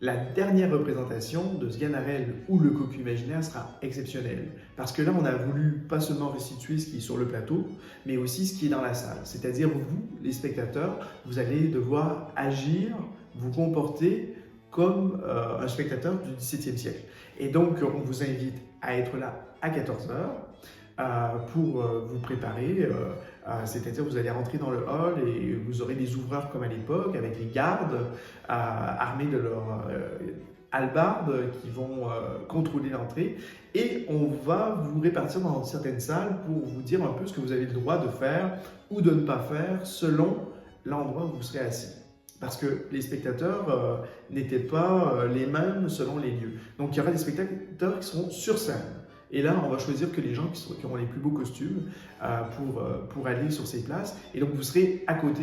La dernière représentation de Sganarelle ou le cocu imaginaire sera exceptionnelle. Parce que là, on a voulu pas seulement restituer ce qui est sur le plateau, mais aussi ce qui est dans la salle. C'est-à-dire, vous, les spectateurs, vous allez devoir agir, vous comporter comme un spectateur du XVIIe siècle. Et donc, on vous invite à être là à 14 heures pour vous préparer. C'est-à-dire vous allez rentrer dans le hall et vous aurez des ouvreurs comme à l'époque, avec les gardes armés de leurs hallebardes qui vont contrôler l'entrée. Et on va vous répartir dans certaines salles pour vous dire un peu ce que vous avez le droit de faire ou de ne pas faire selon l'endroit où vous serez assis. Parce que les spectateurs n'étaient pas les mêmes selon les lieux. Donc il y aura des spectateurs qui seront sur scène. Et là, on va choisir que les gens qui auront les plus beaux costumes pour aller sur ces places. Et donc, vous serez à côté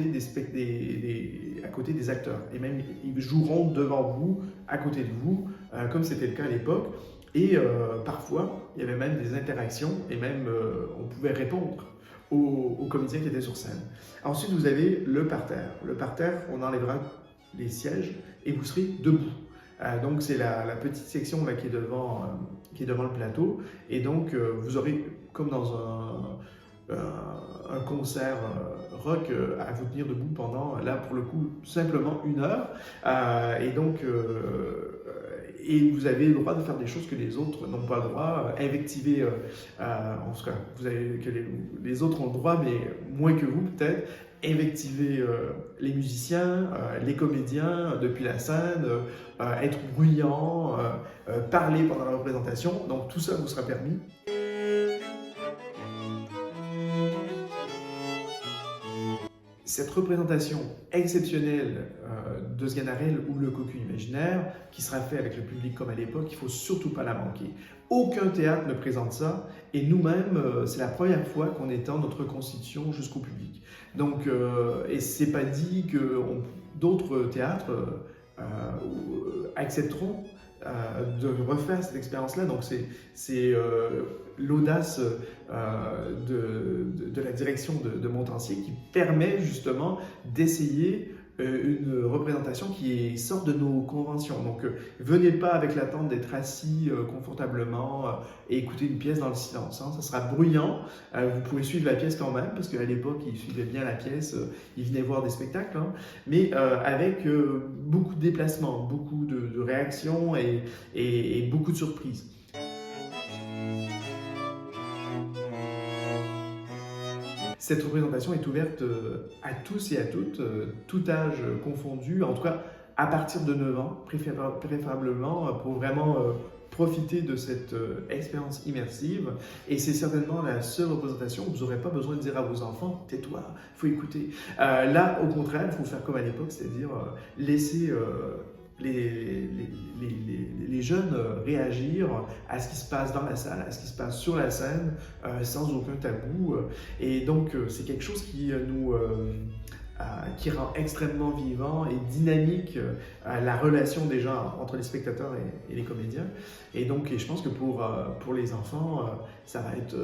à côté des acteurs. Et même, ils joueront devant vous, à côté de vous, comme c'était le cas à l'époque. Et parfois, il y avait même des interactions et même on pouvait répondre aux comédiens qui étaient sur scène. Ensuite, vous avez le parterre. Le parterre, on enlèvera les sièges et vous serez debout. Donc c'est la petite section là, qui est devant le plateau, et donc vous aurez, comme dans un concert rock, à vous tenir debout pendant, là pour le coup, simplement 1 heure, et donc et vous avez le droit de faire des choses que les autres n'ont pas le droit, invectiver, en tout cas, que les autres ont le droit, mais moins que vous peut-être, invectiver les musiciens, les comédiens depuis la scène, être bruyant, parler pendant la représentation, donc tout ça vous sera permis. Cette représentation exceptionnelle de Sganarelle ou le cocu imaginaire, qui sera fait avec le public comme à l'époque, il ne faut surtout pas la manquer. Aucun théâtre ne présente ça, et nous-mêmes, c'est la première fois qu'on étend notre constitution jusqu'au public. Donc, et c'est pas dit que d'autres théâtres accepteront de refaire cette expérience-là. Donc c'est l'audace de la direction de Montansier qui permet justement d'essayer une représentation qui sort de nos conventions. Donc venez pas avec l'attente d'être assis confortablement et écouter une pièce dans le silence. Hein. Ça sera bruyant, vous pouvez suivre la pièce quand même, parce qu'à l'époque ils suivaient bien la pièce, ils venaient voir des spectacles, hein, mais avec beaucoup de déplacements, beaucoup de réactions et beaucoup de surprises. Cette représentation est ouverte à tous et à toutes, tout âge confondu, en tout cas à partir de 9 ans, préférablement, pour vraiment profiter de cette expérience immersive. Et c'est certainement la seule représentation où vous n'aurez pas besoin de dire à vos enfants « tais-toi, il faut écouter ». Là, au contraire, il faut faire comme à l'époque, c'est-à-dire laisser les jeunes réagir à ce qui se passe dans la salle, à ce qui se passe sur la scène, sans aucun tabou. Et donc, c'est quelque chose qui rend extrêmement vivant et dynamique la relation déjà entre les spectateurs et les comédiens. Et donc, je pense que pour les enfants, ça va être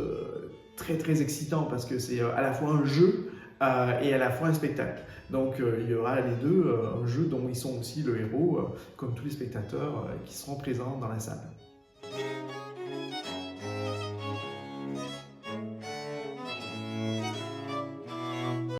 très très excitant parce que c'est à la fois un jeu et à la fois un spectacle. Donc il y aura les deux, un jeu dont ils sont aussi le héros, comme tous les spectateurs qui seront présents dans la salle.